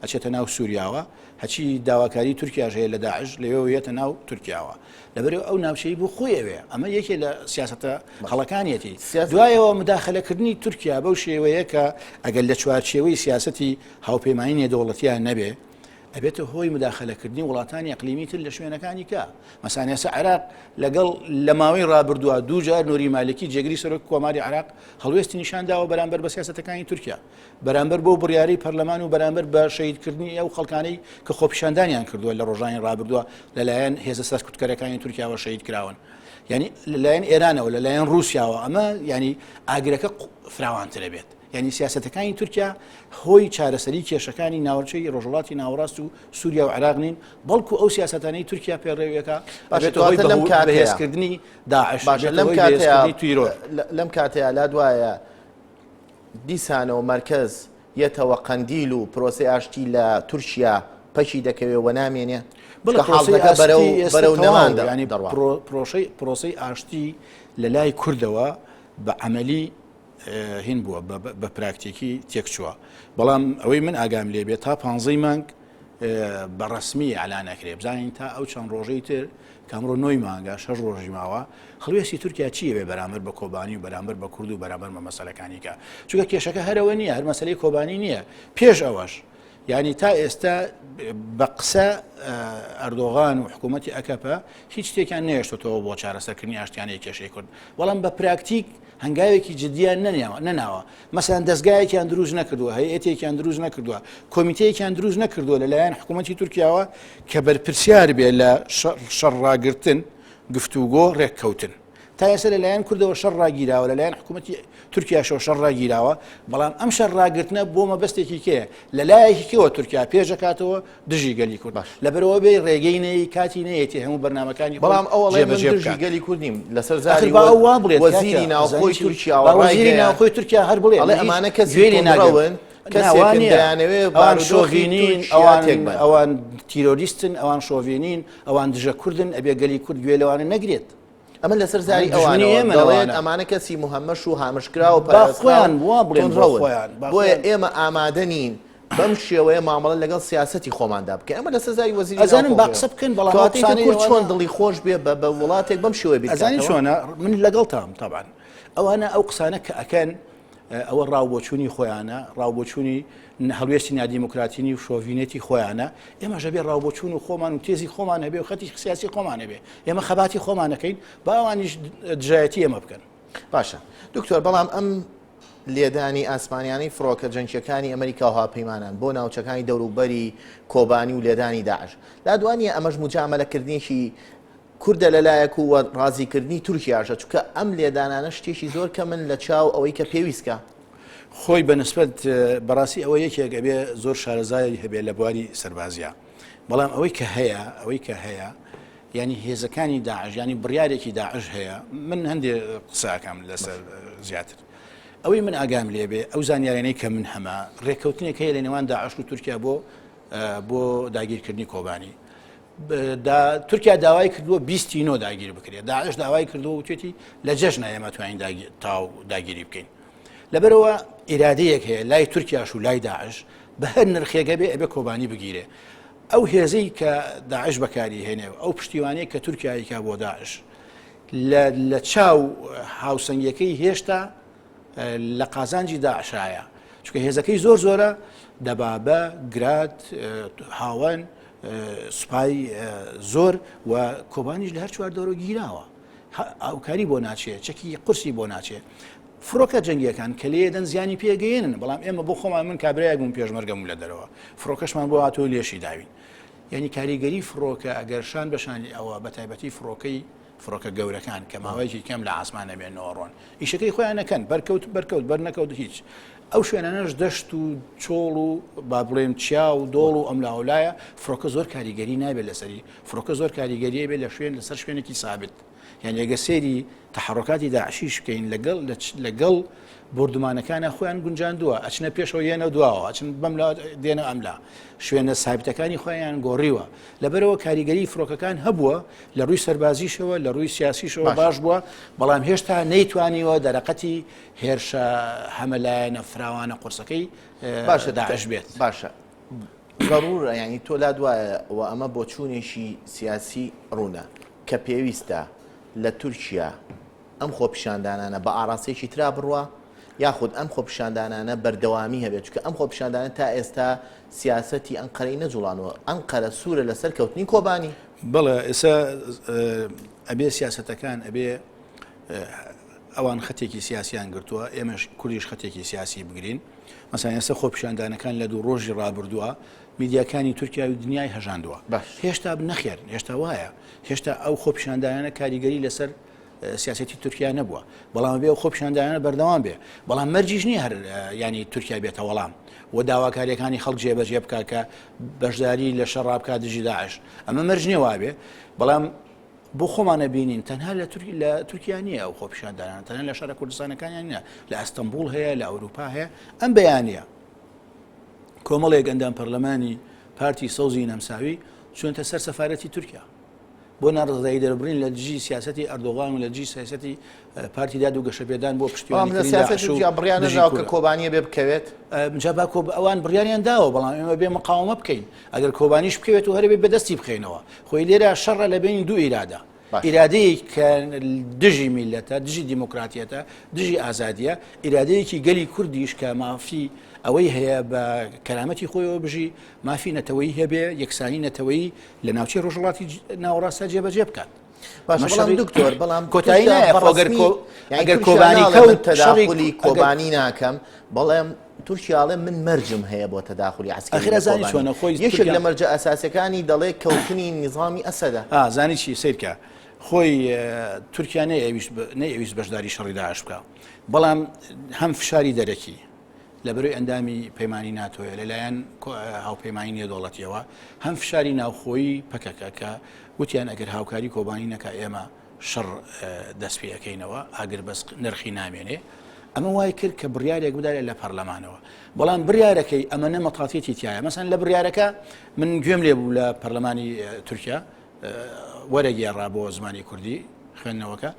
ئەچێتە ناو سووریاوە هەچی داواکاری تورکیاش هەیە لە داعش لەوێت ناو تورکیاوە لەبەرەوە ئەو ناوچەی بوو خۆیەوێ ئەمە یەکێ لە سیاسەتە خەڵەکانیەتی دوایەوە مداخەلەکردنی تورکیا بەو شێوەیە کە ئەگەر لە چوارچێوەی سیاسەتی هاوپەیمانی نێودەوڵەتیان نەبێ ئەبێتە هۆی مداخەلەکردنی وڵاتانی ئەقلیمی تر لە شوێنەکانی کە مەسان ئێستا عێراق لەگەڵ لە ماوەی ڕابردووە دوو جار نوری مالکی جێگری سەرۆک کۆماری عێراق هەڵوێستی نیشانداوە بەرامبەر بە سیاسەتەکانی تورکیا بەرامبەر بۆ بڕیاری پەرلەمان و بەرامبەر بە شەهیدکردنی ئەو خەڵکانەی کە خۆپیشاندانیان کردووە لە ڕۆژانی ڕابردووە لەلایەن هێزە سەرکوتکەرەکانی تورکیاوە شەهید کراون یعنی لەلایەن ئێرانەوە لەلایەن رووسیاوە ئەمە ینی ئاگرەکە فراوانترە بێت یعنی سیاسەتەکانی تورکیا هۆی چارەسەری کێشەکانی ناوەڕچەی ڕۆژهڵاتی ناوەڕاست و سووریا و عێراق نین بەڵکو ئەو سیاسەتانەی تورکیا پێڕێویەکە بەهێزکردنی داعش لەم کاتەیە لا دوایە دیسانەوە مەرکەز یەتەوە قەندیل و پرۆسی ئاشتی لە تورکیا پەشی دەکەوێت و نامێنێ بەرەو نەماندا ینی پرۆسەی ئاشتی لە لای کوردەوە بە عملی هین بووە بە پراکتیکی تێکچووە بەڵام ئەوەی من ئاگام لێ بێت تا 15 مانگ بە ڕسمی ئەعلان نەکرێ بزانین تا ئەو چەند ڕۆژەی تر کامڕۆ 9 مانگە 6 ڕۆژی ماوە خەڵوێستی تورکیا چیە بێ بەرامبەر بە کۆبانی و بەرامبەر بە کورد و بەرامبەر بە مەسەلەکانی کە چونکە کێشەکە هەرەوە نییە هەر مەسەلەی کۆبانی نییە پێش ئەوەش یعنی تا ئێستا بە قسە ئەردۆغان و حکوومەتی ئەکەپە هیچ شتێکیان نێشتەوە بۆ چارەسەرکردنی ئاشتیانەی کێشەی کورد بەڵام بە پراکتیک هەنگاوێکی جدیان نەناوە مەسەلاً دەستگایەکیان دروست نەکردووە هەیئەتێکیان دروست نەکردووە کۆمیتەیەکیان دروست نەکردووە لەلایەن حکوومەتی تورکیاوە کە بەرپرسیار بێ لە شەڕڕاگرتن گفتوگۆ ڕێککەوتن تا ئێستا لەلایەن کوردەوە شەڕڕاگیراوە لەلایەن حکوومەتی تورکیاشەوە شەڕڕاگیراوە بەڵام ئەم شەڕڕاگرتنە بۆ مەبەستێکی کێیە لەلایەکی کێوە تورکیا پێشەکاتەوە دژی گەلی کورد لەبەرەوە بێ ڕێگەی نەی کاتی نەیەتی هەموو بەرنامەکانی بەڵام ئەوڵێ دژی گەلی کوردیم لەسەر زاری وەزیری ناوخۆی تورکیا وەزیری ناوخۆی تورکیا هەر بڵێ ئەمانە کەسێ ناگەون ئەوان شۆڤینین ئەوان تیرۆریستن ئەوان شۆڤێنین ئەوان دژە کوردن ئەبێ گەلی کورد گوێ لەوانە نەگرێت ئەمە لەسەر زاری ئەوانەوەڵێن ئەمانە کەسی محەممەش و هامشکرا و خۆیان وا بڵێن بۆیە ئێمە ئامادە نین بەم شێوەیە مامەڵە لەگەڵ سیاسەتی خۆماندا بکە ئەمە لەسەر زاری وەزیری ئەزانم باقسە بکەن بەڵام چۆن دڵی خۆش بێ بە وڵاتێک بەم شێوەیە بیت ئەزانی چۆنە من لەگەڵ تام تابان ئەوانە ئەو قسانە کە ئەکەن ئەوە ڕاوبۆچوونی خۆیانە ڕاوبۆچوونی هەڵوێستی نادیموکراتینی و شۆڤینەتی خۆیانە ئێمەژە بێ ڕاوبۆچوون و خۆمان و تێزی خۆمان هەبێ و خەتی سیاسی خۆمان هەبێ ئێمە خەباتی خۆمانەکەین با ئەوانیش دژایەتی ئێمە بکەن باشە دکتۆر بەڵام ئەم لێدانی ئاسمانیانی فڕۆکە جەنگیەکانی ئەمریکا و هاوپەیمانان بۆ ناوچەکانی دەوروبەری کۆبانی و لێدانی داعش لا دوانیە ئەمەش موجامەلەکردنیشی کوردە لەلایەک و ڕازیکردنی تورکیاژە چونکە ئەم لێدانانە شتێکی زۆر کە من لە چاو ئەوەی کە پێویستکە خۆی بەنسبەت بەڕاستی ئەوە یەکێک ئەبێ زۆر شارەزای هەبێ لە بواری سەربازیە بەڵام ئەوەی کە هەیە ینی هێزەکانی داعش ینی بڕیارێکی داعش هەیە من هەندێک قساکەم لەسەر زیاتر ئەوەی من ئاگام لێبێ ئەو زانیارانەی کە من هەمە ڕێککەوتنێک هەیە لە نێوان داعش و تورکیا بۆ داگیرکردنی کۆبانی تورکیا داوای کردووە 29 داگیر بکرێت داعش داوای کردووە وتێتی لە جەژنە ئێمە توانین تاو داگیری بکەین لەبەرەوە ئیرادەیەک هەیە لای تورکیاش و لای داعش بە هەر نرخێکە بێ ئەبێ کۆبانی بگیرێ ئەو هێزەی کە داعش بەکاری هێنێ ئەو پشتیوانەیە کە تورکیاییکا بۆ داعش لە چاو هاوسەنگیەکەی هێشتا لە قازانجی داعشایە چونکە هێزەکەی زۆر زۆرە دەبابە گرات هاوەن سوپای زۆر و کۆبانیش لە هەر چوار دەورە گیراوە ئەوکاری بۆ ناچێت چەکی قورسی بۆ ناچێت فڕۆکە جەنگیەکان کە لێدەن زیانی پێگەێنن بەڵام ئێمە بۆ خۆمان من کابراایگوم پێشمەرگەم لە دەرەوە فڕۆکەشمان بۆ هاتۆ لێشی داوین یعنی کاریگەری فڕۆکە ئەگەرشان بەشانی ئەوە بە تایبەتی فڕۆکە گەورەکان کە ماوەیەکی کەم لە ئاسمانە بێنەوە ڕۆن ئیشەکەی خۆیان نەکەن بەرکەوت بەرنەکەوت هیچ ئەو شوێنانەش دەشت و چۆڵ و با بڵێم چیا و دۆڵ و ئەم لاولایە فڕۆکە زۆر کاریگەری نابێت لەسەری فڕۆکە زۆر کاریگەریە بێت لەسەر شوێنێکی سابت یعنی ئەگە سێری تەحڕۆکاتی داعشیش بکەین لەگەڵ بردومانەکانە خۆیان گونجاندووە ئەچنە پێشەوە یێنە دواوە ئەچن بەملا دێنە ئەملا شوێنە سابتەکانی خۆیان گۆڕیوە لەبەرەوە کاریگەری فڕۆکەکان هەبووە لە ڕووی سەربازیشەوە لە ڕووی سیاسیشەوە باش بووە بەڵام هێشتا نەیتوانیوە دەرەقەتی هێرشە هەمەلایەنە فراوانە قورسەکەی باشە داعش بێت باشە ضرورە ینی تۆ لا دوایە و ئەمە بۆ چوونێکی سیاسی ڕوونە کە پێویستە لە تورکیا ئەم خۆپیشاندانانە بە ئاڕاستێکی ترا بڕوە یاخود ئەم خۆپیشاندانانە بەردەوامی هەبێت چکە ئەم خۆپیشاندانە تا ئێستا سیاسەتی ئەنقەرەی نەجوڵانەوە ئەنقەرە سوورە لەسەر کەوتنی کۆبانی بەڵێ ئێستا ئەبێ سیاسەتەکان ئەبێ ئەوان خەتێکی سیاسیان گرتووە ئێمەش کوردیش خەتێکی سیاسی بگرین مەسەڵەن ئێستا خۆپیشاندانەکان لە دوو ڕۆژی ڕابردووە میدیاکانی تورکیا و دنیای هەژاندووە هێشتا نەخێر هێشتا وایە هێشتا ئەو خۆپیشاندانە کاریگەری لەسەر سیاسەتی تورکیا نەبووە بەڵام بێ خۆپیشاندانە بەردەوام بێ بەڵام مەرجیش نییە هەر ینی تورکیا بێتە وەڵام و داواکاریەکانی خەڵک جێبەجێ بکە کە بەشداری لە شەڕا بکات دژی داعش ئەمە مەرج نییە وابێ بەڵام بۆ خۆمانە بینین تەنها لە تورکیا نییە ئەو خۆپیشاندانان تەنها لە شارە کوردستانەکانیان نییە لە ئەستەمبول هەیە لە ئەوروپا هەیە ئەم بەیانە کۆمەڵێک ئەندام پەرلەمانی پارتی سەوزی نەمساوی چونتە سەر سەفارەتی تورکیا بۆ ناڕزایی دەربڕین لە دژی سیاسەتی ئەردۆغان و لە دژی سیاسەتی پارتی داد و گەشەپێدان بۆ پشتیوانی بڕیانەژاو کە کۆبانیە بێ بکەوێت جا ئەوان بڕیاریان داوە بەڵام ئێمە بێ مقاومە بکەین ئەگەر کۆبانیش بکەوێت و هەرێ بەدەستی بخێنەوە خۆی لێرە شەڕە لە بین دوو ئیرادا ئیرادەیە کە دژی میلەتە دژی دیموکراتیەتە دژی ئازادیە ئیرادەیەکی گەلی کوردیش کە مافی ئەوەی هەیە بە کەرامەتی خۆیەوە بژی مافی نەتەوەی هەبێ یەکسانی نەتەوەی لە ناوچەی ڕۆژهەڵاتی ناوەڕاستە جێبەجێ بکات بەڵام دکتۆر بەڵام کۆتایی ئەگەر کۆبانی کەوت تەداخلی کۆبانی ناکەم بەڵام تورکیاڵێ من مەرجم هەیە بۆ تەداخلی عسکری یەکێک لە مەرجە ئەساسەکانی دەڵێ کەوتنی نظامی ئەسەدە زانی چی سیرکە خۆی تورکیا نەیەویست بەشداری شەڕی داعش بکە بەڵام هەم فشاری دەرەکی لە بەروی ئەندامی پەیمانی ناتۆیە لەلایەن هاوپەیمانی نێودوڵەتیەوە هەم فشاری ناوخۆیی پەکەکە کە وتیان ئەگەر هاوکاری کۆبانی نەکە ئێمە شەڕ دەست پێەکەینەوە ئاگر بەس نرخی نامێنێ ئەمە وای کرد کە بڕیارێک بدارێت لە پەرلەمانەوە بەڵام بڕیارەکەی ئەمە نەمەتاتێتی تایە مەسەن لە بڕیارەکە من گوێم لێ بوو لە پەرلەمانی تورکیا وەرەگێڕا بۆ زمانی کوردی خوێندنەوەکە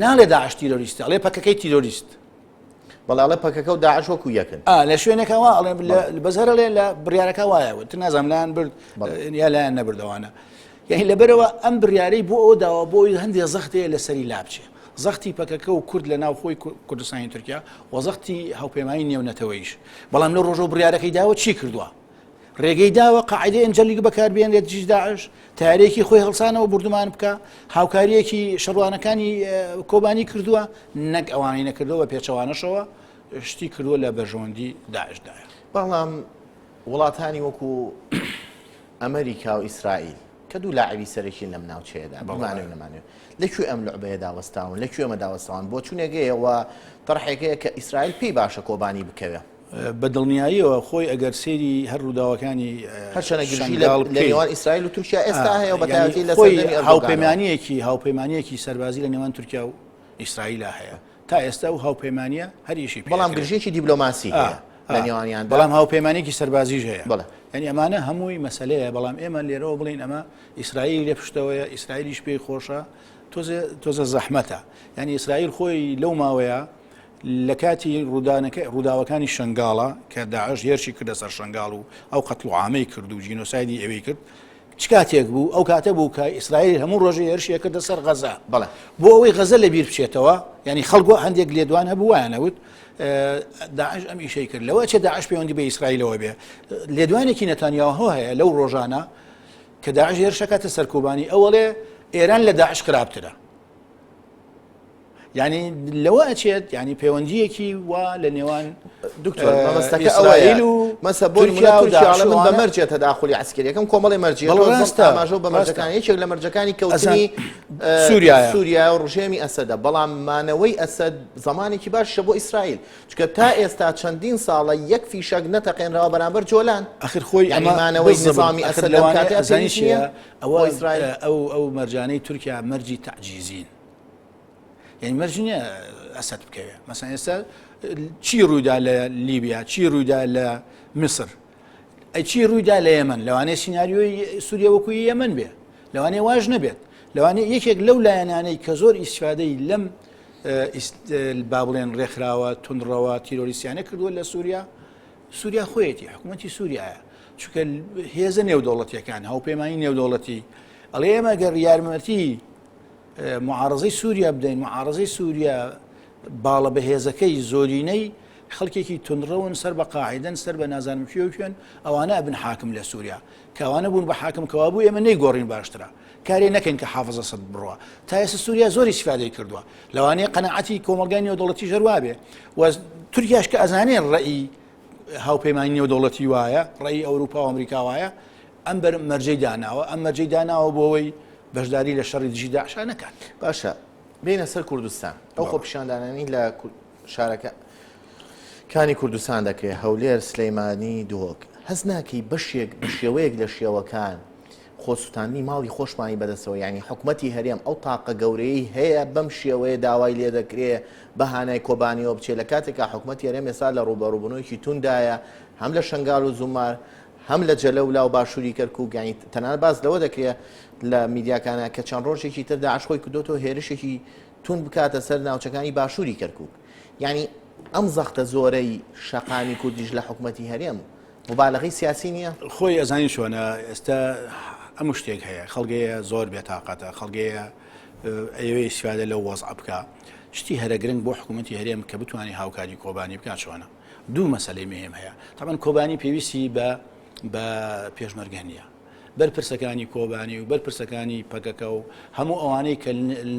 ناڵێ داعش تیرۆریستە ئەڵێ پەکەکەی تیرۆریست بەڵاڵە پەکەکە و داعش وەکو یەکن لە شوێنەکەەوە بەزەرە لێ لە بڕیارەکە وایەوە ت نازانام لایەن برد یا لایەن نەبردەوانە یعنی لەبەرەوە ئەم بڕیارەی بۆ ئەو داوە بۆی هەندێک زەختەیە لەسەری لابچێ زەختی پەکەکە و کورد لە ناوخۆی کوردستانی تورکیا و زەختی هاوپەیمانی نێونەتەوەیش بەڵام لە ڕۆژە بڕیارەکەی داوە چی کردووە ڕێگەی داوە قاعدەی ئەنجەلیک بەکاربێنێت دژی داعش تارێکی خۆی هەڵسانەوە بردومان بکە هاوکاریەکی شەڕوانەکانی کۆبانی کردووە نەک ئەوانەی نەکردەوە بە پێچەوانەشەوە شتی کردووە لە بەژۆندی داعشدایە بەڵام وڵاتانی وەکو ئەمریکا و ئیسرائیل کە دوو لاعبی سەرەکی لەم ناوچەیەدا بمانێ نەمانێ لەکوێ ئەم لعبەیە داوەستاون لەکوێ ئەمە داوەستاون بۆ چونێگەیەوە تەڕحێکەیە کە ئیسرائیل پێی باشە کۆبانی بکەوێ بە دڵنیاییەوە خۆی ئەگەر سێری هەر ڕووداوەکانی هەرچەنەگرژی لە نێوان ئیسرائیل و تورکیا ئێستا هەیە و بەتایبەتی لە هاوپەیمانیەکی سەربازی لە نێوان تورکیا و ئیسرائیلە هەیە تا ئێستا و هاوپەیمانیە هەریشی بەڵام گرژێکی دیبلۆماسی هەیە لە نێوانیان بەڵام هاوپەیمانێکی سەربازیش هەیە ینی ئەمانە هەمووی مەسلەیە بەڵام ئێمە لێرەوە بڵین ئەمە ئیسرائیل لێ پشتەوەیە ئیسرائیلیش پێی خۆشە تۆزە زەحمەتە ینی ئیسرائیل خۆی لەو ماوەیە لە کاتی ڕووداوەکانی شنگاڵە کە داعش هێرشی کردە سەر شنگاڵ و ئەو قەتڵ و عامەی کرد و جینۆسایدی ئەوەی کرد چ کاتێک بوو ئەو کاتە بوو کە ئیسرائیل هەموو ڕۆژی هێرشیە کردە سەر غەزا بۆ ئەوەی غەزە لە بیر بچێتەوە ینی خەڵکو هەندێک لێدوان هەبوو وایەنەوت داعش ئەم ئیشەی کرد لەوە چێ داعش پەیوەندی بە ئیسرائیلەوە بێ لێدوانێکی نەتانیاهو هەیە لەو ڕۆژانە کە داعش هێرشەکەتە سەر کۆبانی ئەوەڵێ ئێران لە داعش خراپترە ینی لەوە ئەچێت ینی پەیوەندیەکی وا لە نێوان دکتۆر مەبەستەکە ئەوەیە و مەسە بۆ تورکیاڵە من بە مەرجێ تەداخلی عسکری یەکەم کۆمەڵی مەرجێ ئاماژە بە مەرجەکان یەکێک لە مەرجەکانی کەوتنی سووریا و ڕژێمی ئەسەدە بەڵام مانەوەی ئەسەد زمانێکی باشە بۆ ئیسرائیل چکە تا ئێستا چەندین ساڵە یەک فیشەک نەتەقێنراوە بەرامبەر جۆلان ئەخر خۆی ئەمانەوەی نظامی ئەسەد لەو کاتێ زانیشیە ئەو مەرجانەی تورکیا مەرجی تعجیزین یعنی مەرج نییە ئەسەد بکەوێت مەسەن ئێستا چی ڕوویدا لە لیبیا چی ڕوویدا لە میسر چی ڕوویدا لە یەمەن لەوانەیە سیناریۆی سووریا وەکوی یەمەن بێ لەوانەیە واژ نەبێت لەوانەیە یەکێک لەو لایەنانەی کە زۆر ئیسفادەی لەم با بڵێن ڕێکخراوە تونڕەوە تیرۆریسیانە کردووە لە سووریا خۆیەتی حکوومەتی سووریایە چونکە هێزە نێودەوڵەتیەکان هاوپەیمانی نێودەوڵەتی ئەڵێ ئێمە گەر یارمەتی معارضەی سووریا بدەین معارضەی سووریا باڵە بەهێزەکەی زۆرینەی خەڵکێکی تونڕەون سەر بە قاعدەن سەر بە نازانم کوێن ئەوانە ئەبن حاکم لە سووریا کەوانە بوون بە حاکم کەوا بوو ئێمە نەیگۆڕین باشترە کارێ نەکەین کە حافزە سەد بڕوە تا ئێستا سووریا زۆری استفادەی کردووە لەوانەیە قەنەعەتی کۆمەلگای نێودەوڵەتی ژەروا بێ و تورکیاش کە ئەزانێن ڕێی هاوپەیمانی نێودەوڵەتی وایە ڕێی ئەوروپا و ئەمریکا وایە ئەم بەر مەرجەی داناوە ئەم مەرجەی داناوە بۆەوەی بەشداری لە شەڕی دژی داعش نەکات باشە بینە سەر کوردستان ئەو خۆ پیشاندانانی لە شارەکانی کوردستان دەکرێت هەولێر سلەیمانی دۆک هەز ناکەی بەشێک بە شێوەیەک لە شێوەکان خۆسووتانی ماڵی خۆشمانی بەدەستەوە ینی حکوومەتی هەرێم ئەو تاقە گەورەی هەیە بەم شێوەیە داوای لێ دەکرێت بەهانای کۆبانیەوە بچێت لە کاتێکا حکوومەتی هەرێم ێستا لە ڕوبەڕووبوونەوەیکی توندایە هەم لە شنگال و زومار هەم لە جەلەولا و باشووری کەرکووک یانی تەنانەت باز لەوە دەکرێت لە میدیاکانە کە چەند ڕۆژێکی تر داعش خۆی کردوتەوە هێرشێکی تون بکاتە سەر ناوچەکانی باشووری کەرکووک یعنی ئەم زەختە زۆرەی شەقامی کوردیش لە حکوومەتی هەرێم مبالغەی سیاسی نییە خۆی ئەزانی شوۆنە ئێستا ئەم شتێک هەیە خەڵگەیە زۆر بێتاقەتە خەڵگەیە ئەوەی سوادە لەو وەزع بکە شتی هەرە گرنگ بۆ حکوومەتی هەرێم کە بتوانانی هاوکاری کۆبانی بکات چۆنە دوو مەسلەی مهم هەیە تامان کۆبانی پێویستی بە پێشمەرگە نیە بەرپرسەکانی کۆبانی و بەرپرسەکانی پەکەکە و هەموو ئەوانەی کە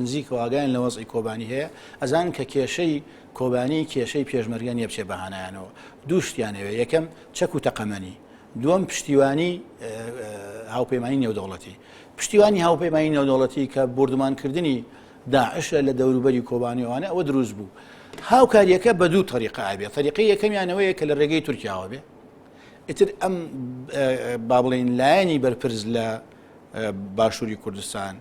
نزیک واگەیان لە وەزعی کۆبانی هەیە ئەزان کە کێشەی کۆبانی کێشەی پێشمەرگە نیە بچێ بەهانایانەوە دوو شتیانەوە یەکەم چەک و تەقەمەنی دووەم پشتیوانی هاوپەیمانی نێودەوڵەتی پشتیوانی هاوپەیمانی نێودەوڵەتی کە بردومانکردنی داعشە لە دەوروبەری کۆبانیوانە ئەوە دروست بوو هاوکاریەکە بە دوو طریقە ئابێ طریقی یەکەمیانەوەیە کە لە ڕێگەی تورکیاوە بێ ئیتر ئەم با بڵێن لایەنی بەرپرس لە باشووری کوردستان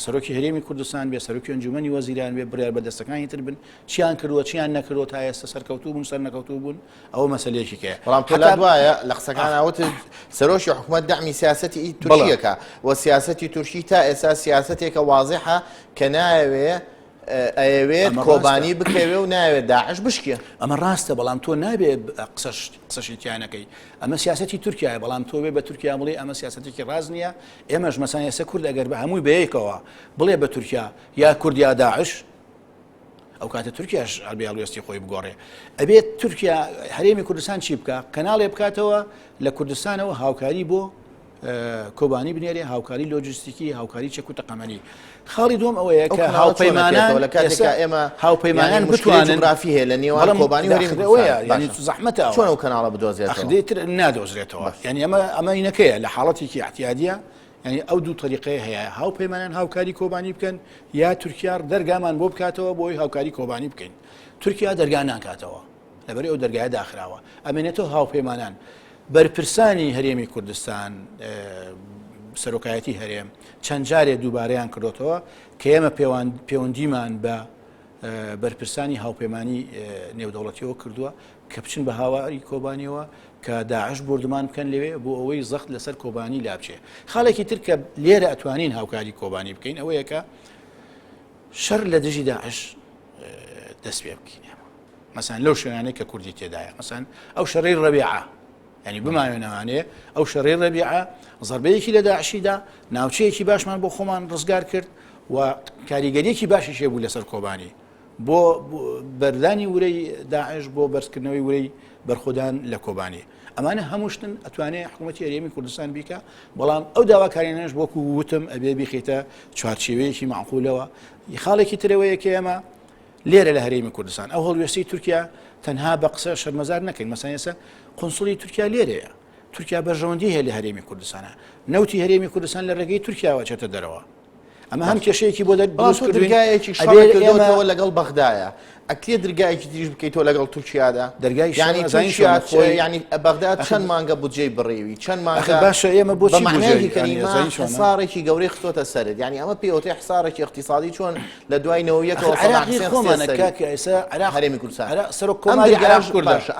سەرۆکی هەرێمی کوردستان بێ سەرۆکی ئەنجومەنی وەزیران بێ بڕیار بەدەستەکانی تر بن چیان کردووە چیان نەکردووە تا ئێستا سەرکەوتوو بوون سەر نەکەوتوو بوون ئەوە مەسەلەیەکی کەیە بەڵام تۆ لات وایە لە قسەکان ئەوت سەرۆکی حکوومەت دەعمی سیاسەتی تورکیەکە و سیاسەتی تورکی تا ئێستا سیاسەتێکە واضحە کە ئەوێت کۆبانی بکەوێ و ناوێت داعش بشکێ ئەمە ڕاستە بەڵام تۆ نابێت قسەشی تیانەکەی ئەمە سیاسەتی تورکیایە بەڵام تۆ بێ بە تورکیا بڵێ ئەمە سیاسەتێکی ڕاز نییە ئێمەش مەسان ئێستا کورد ئەگەر بە هەمووی بەیەکەوە بڵێ بە تورکیا یا کوردیا داعش ئەو کاتە تورکیاش هەڵبێڵوێستی خۆی بگۆڕێ ئەبێت تورکیا هەرێمی کوردستان چی بکە کەناڵێ بکاتەوە لە کوردستانەوە هاوکاری بۆ کۆبانی بنێرێ هاوکاری لۆجستیکی هاوکاری چەک و تەقەمەنی خاڵی دوم ئەوەیە کە هاوپەیمانان بتوانن ڕافی هەیە لە نێوان کۆبانی ینی زەحمەتە چۆن ئەو کەناڵە بدۆزێتەوە خدێتر نادۆزرێتەوە ینی ئەمە اینەکەیە لە حاڵەتێکی احتیادیە ینی ئەو دوو طریقەیە هەیە هاوپەیمانان هاوکاری کۆبانی بکەن یا تورکیا دەرگامان بۆ بکاتەوە بۆی هاوکاری کۆبانی بکەین تورکیا دەرگا ناکاتەوە لەبەر ئەو دەرگایە داخراوە ئەمێنێتەوە هاوپەیمانان بەرپرسانی هەرێمی کوردستان سەرۆکایەتی هەرێم چەند جارێ دووبارەیان کردوتەوە کە ئێمە پەیوەندیمان بە بەرپرسانی هاوپەیمانی نێودەوڵەتیەوە کردووە کە بچن بە هاواری کۆبانیەوە کە داعش بردمان بکەن لەوێ بۆ ئەوەی زەخت لەسەر کۆبانی لابچێ خاڵێکی تر کە لێرە ئەتوانین هاوکاری کۆبانی بکەین ئەوەیە کە شەر لە دژی داعش دەست پێ بکەین مەسەن لەو شوێنانەی کە کوردی تێدایە مەسەن ئەو شەڕەی ڕەبیعە ینی بمانەوانێ ئەو شەڕەی ڕەبیعە زەربەیەکی لە داعشیدا ناوچەیەکی باشمان بۆ خۆمان ڕزگار کرد و کاریگەریەکی باشی شێ بوو لەسەر کۆبانی بۆ بەردانی ورەی داعش بۆ بەرزکردنەوەی ورەی بەرخۆدان لە کۆبانی ئەمانە هەمووشتن ئەتوانێت حکوومەتی هەرێمی کوردستان بیکە بەڵام ئەو داواکارانەش بۆکو وتم ئەبێ بیخیتە چوارچێوەیەکی معقولەوە خاڵێکی ترەوەیە کە ئێمە لێرە لە هەرێمی کوردستان ئەو هەڵوێستی تورکیا تەنها بە قسە شەرمەزار نەکەین مەسەن ئێستا قۆنسوڵی تورکیا لێرەیە تورکیا بەرژەوەندی هەیە لە هەرێمی کوردستانە نەوتی هەرێمی کوردستان لە ڕێگەی تورکیاوە چێتە دەرەوە ئەمە هەم کێشەیەکی بۆ دەرگایەکی شەڕکردەوە لەگەڵ بەغدایە ئەکرێ دەرگایەکی تریش بکەیتەوە لەگەڵ تورکیادا دەرگای ینی بەغداد چەند مانگە بودجێی بڕێوی چەند مانگە باشە ئێمە بۆ حسارێکی گەورەی خستۆتە سەرت ینی ئەمە پێوتەی حسارێکی اقتصادی چۆن لە دوای نەوەیەکەوە هەرێمی کوردستان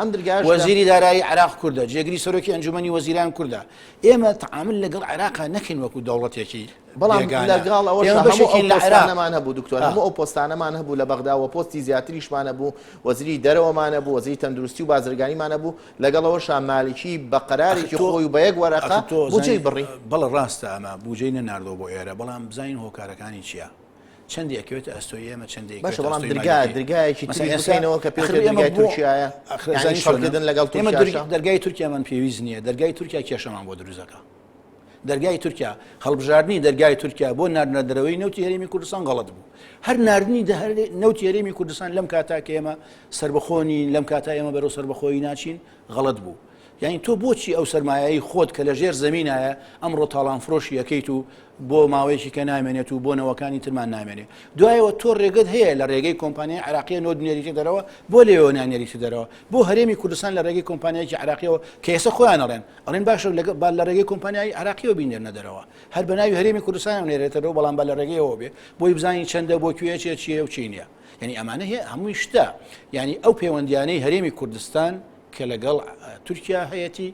ئەم دەرگای وەزیری دارایی عێراق کوردە جێگری سەرۆکی ئەنجومەنی وەزیران کوردە ئێمە تەعامل لەگەڵ عێراقا نەکەین وەکو دەوڵەتێکی بەڵام لەگەڵ ئەوەشمان هەبوو دکتۆر هەموو ئەو پۆستانەمان هەبوو لە بەغداوە پۆستی زیاتریشمانە بوو وەزیری دەرەوەمانە بوو وەزیری تەندروستی و بازرگانیمانە بوو لەگەڵەوەشان مالیکی بە قەرارێکی خۆی و بە یەک وەرەقە بودجەی بڕی بەڵە ڕاستە ئەمە بودجەی نەناردەوە بۆ ئێرە بەڵام بزانین هۆکارەکانی چییە چەندی ئەکەوێتە ئەستۆی ئێمە چەندێک باشە بەڵام دەرگایەکی بکەینەوە کە پێ دەرگای تورکیایە شەڕکردن لەگەڵ دەرگای تورکیامان پێویست نییە دەرگای تورکیا کێشەمان بۆ دروستەکە دەرگای تورکیا هەڵبژاردننی دەرگای تورکیا بۆ ناردنەدەرەوەی نەوتی هەرێمی کوردستان غەڵەت بوو هەر ناردنی نەوتی هەرێمی کوردستان لەم کاتا کە ئێمە سربەخۆنی لەم کاتا ئێمە بەرەو سربەخۆی ناچین غەڵەت بوو یعنی تۆ بۆچی ئەو سەرمایایی خۆت کە لە ژێر زەمینایە ئەمڕۆ تاڵانفرۆشی یەکەیت و بۆ ماوەیەکی کە نامێنێت و بۆ نەوەکانی ترمان نامێنێت دوایەوە تۆ ڕێگەت هەیە لە ڕێگەی کۆمپانیای عراقیە نۆ نێریتە دەرەوە بۆ لێەوە نانێریتە دەرەوە بۆ هەرێمی کوردستان لە ڕێگەی کۆمپانیایکی عراقیەوە کە ئێستا خۆیان ئەڵێن باشە لە ڕێگەی کۆمپانیای عراقیەوە بینێنە دەرەوە هەر بەناوی هەرێمی کوردستان نێرێتەوە بەڵام بە لە ڕێگەیەوە بێ بۆی بزانین چەندە بۆ کوێ چیە و چی نییە یعنی ئەمانە هەیە هەمووی شتە یعنی ئەو پەیوەندیانەی هەرێمی کوردستان کە لەگەڵ تورکیا هەیەی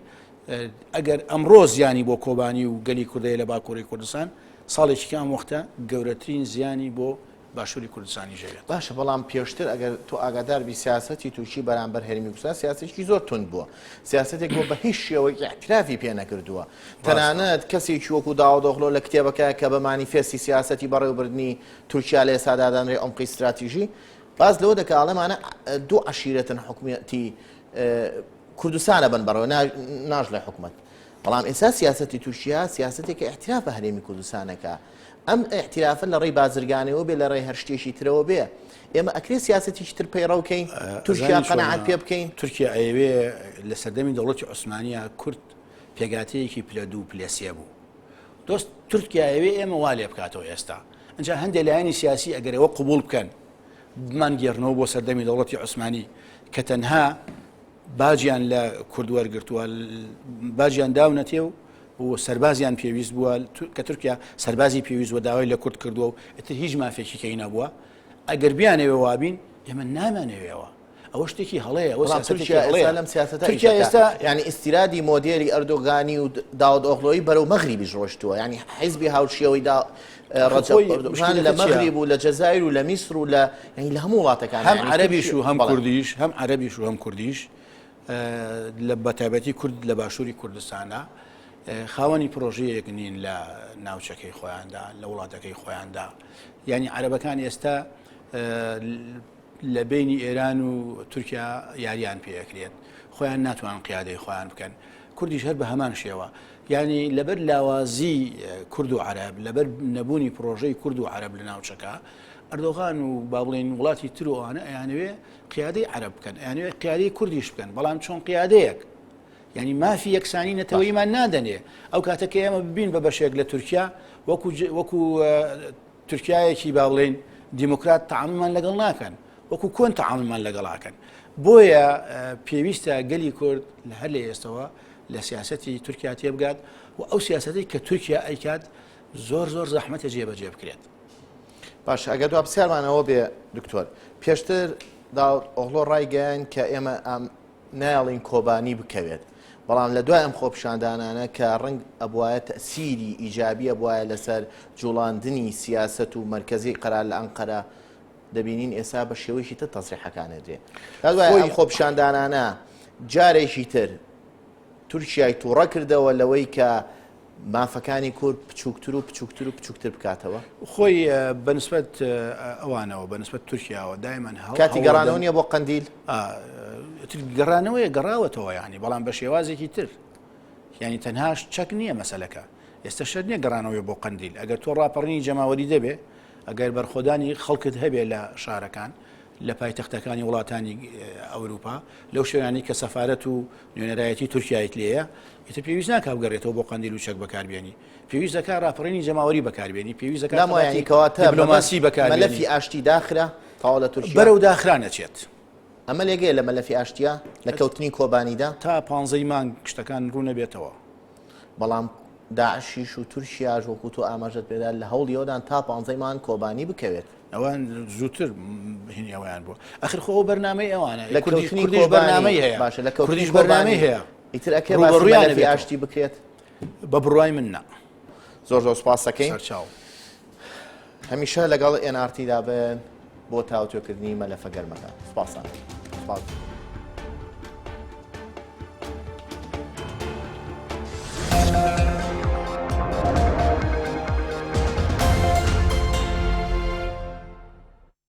ئەگەر ئەمڕۆ زیانی بۆ کۆبانی و گەلی کوردی لە باکووری کوردستان ساڵێکی کام وەختە گەورەترین زیانی بۆ باشووری کوردستانی ژێرێت. باشە بەڵام پێشتر ئەگەر تۆ ئاگادار بی سیاسەتی تووشی بەرامبەر هەرمی کوردستان سیاسەتێکی زۆر تند بووە، سیاسەتێک بۆ بە هیچ شێوەیەکی احترافی پێ نەکردووە. تەنانەت کەسێکی وەکو داوودۆغڵۆ لە کتێبەکە کە بە مانیفێستی سیاسەتی بەڕێوەبردنی تورکیا لە ئێستا دادانرێ عمقی استراتیژی باز لەوە دەکە ئاڵەمانە دوو عەشیرەتن حکومەتی کوردستانە بن بەڕەوە ناژ لە حکومەت. بەڵام ئێستا سیاسەتی تورکیا سیاسەتێکی احتراف بە هەرێمی کوردستانەکە. ئەم احترافە لە ڕێی بازرگانەوە بێ لە ڕێی هەر شتێکی ترەوە بێ. ئێمە ئەکرێ سیاسەتیش تر پەیڕەو بکەین تورکیا قەنەعەت پێ بکەین. تورکیا ئەوێ لە سەردەمی دەوڵەتی عوسمانیە کورد پێگاتەیەکی پلە دوو پلە سێ بوو. دۆست تورکیا ئەوێ ئێمە وا لێ بکاتەوە ئێستا. ئەنجا هەندێک لایەنی سیاسی ئەگەرەوە قبول بکەن بمانگێڕنەوە بۆ سەردەمی دەوڵەتی عوسمانی کە تەنها باجیان لە کورد وەرگرتووە باجیان داونەتێ و سەربازیان پێویست بووە کە تورکیا سەربازی پێویست و داوای لە کورد کردووە و ئەتر هیچ مافێکی کەی نەبووە. ئەگەر بیانەوێ وابین ئێمە نامانەوێەوە. ئەوە شتێکی هەڵەیە ئەوە تورکیا لەم سیاسەتە ئێستا ینی ئیستیرادی مۆدێری ئەردۆغانی و داودۆغڵۆیی بەرەو مەغریبیش ڕۆشتووە، ینی حیزبی هاوشیەوەی ڕەجەب لە مەغریب و لە جەزایر و لە میسر و لە هەموو وڵاتەکان هەم عەرەبیش و هەم کوردیش هەم عەرەبیش و هەم کوردیش لە بەتایبەتی کورد لە باشووری کوردستانە خاوەنی پرۆژەیەک نین لە ناوچەکەی خۆیاندا لە وڵاتەکەی خۆیاندا. ینی عەرەبەکان ئێستا لە بینی ئێران و تورکیا یاریان پێەکرێت خۆیان ناتوان قیادەی خۆیان بکەن. کوردیش هەر بە هەمان شێوە. ینی لەبەر لاوازی کورد و عەرەب لەبەر نەبوونی پرۆژەی کورد و عەرەب لە ناوچەکە ئەردۆغان و با بڵێن وڵاتی تر و ئەوانە ئەیانوێ قیادەی عەرەب بکەن ئەیانوێ قیادەی کوردیش بکەن بەڵام چۆن قیادەیەک ینی مافی یەکسانی نەتەوەیمان نادەنێ. ئەو کاتەکە ئێمە ببین بە بەشێک لە تورکیا وەکو تورکایەکی با بڵێن دیموکرات تەعاملمان لەگەڵ ناکەن وەکو کۆن تەعاملمان لەگەڵاکەن. بۆیە پێویستە گەلی کورد لە هەر لە ئێستەوە لە سیاسەتی تورکیا تێبگات و ئەو سیاسەتی کە تورکیا ئەیکات زۆر زەحمەتە جێبەجێ بکرێت. باش ئەگەر دو پرسیارمانەوە بێ دکتۆر پێشتر داوودۆغڵۆ ڕایگەیان کە ئێمە ئەم نایڵین کۆبانی بکەوێت، بەڵام لە دوای ئەم خۆپیشاندانانە کە ڕنگ ئەبوایە تەسیری ئیجابی بواە لەسەر جوڵاندنی سیاسەت و مرکزی قەرار لە ئەنقەرە دەبینین ئێستا بە شێوەیەکی تر تەسریحەکانە درێ. لە دوای ئەم خۆپیشاندانانە جارێکی تر تورکیای تووڕە کردەوە لەوەی کە مافەکانی کورد بچووکتر و بچووکتر بکاتەوە. خۆی بەنسبەت ئەوانەوە بەنسبەت تورکیاوە دایمان کاتی گەڕانەوە نیە بۆ قەندیل گەڕانەوەی گەڕاوەتەوە ینی بەڵام بە شێوازێکی تر ینی تەنهاش چەک نییە مەسەلەکە ئێستا شەر نییە گەڕانەوەی بۆ قەندیل. ئەگەر تۆ ڕاپەڕنی جەماوەری دەبێ ئەگەر بەرخۆدانی خەڵکت هەبێ لە شارەکان لە پایتەختەکانی وڵاتانی ئەوروپا لەو شوێنانی کە سەفارەت و نوێنەرایەتی تورکیایت لێیە ئیتر پێویست ناکە بگەڕێتەوە بۆ قەندیل و چەک بەکاربێنی پێویست دەکا ڕاپەڕینی جەماوەری بەکاربێنی پێویست دەکات دیپلۆماسی بەکاربێنی. مەلەفی ئاشتی داخرا تاوە لە تورکیا بەرەو داخرا نەچێت. ئەمە لێگەیە لە مەلەفی ئاشتیا لە کەوتنی کۆبانیدا تا 15 مانگ شتەکان ڕوو نەبێتەوە. بەڵام داعشیش و تورکیاش وەکو تۆ ئاماژەت پێدا لە هەوڵیەوەدان تا 15 مانگ کۆبانی بکەوێت. ئەوان زووتر هینی ئەویان بوو. ئەخر خۆ بەرنامەی ئەوانە لە کوردیش بەرنامەی هەیە باشە لە کوردیش بەرنامەی هەیە ئیتر ئەکێ مەلەفی ئاشتی بکرێت بە بڕوای مننا. زۆر سوپاس دەکەین. سەرچاو هەمیشە لەگەڵ NRT دا بن بۆ تاوتۆکردنی مەلەفە گەرمەکە. سوپاسان.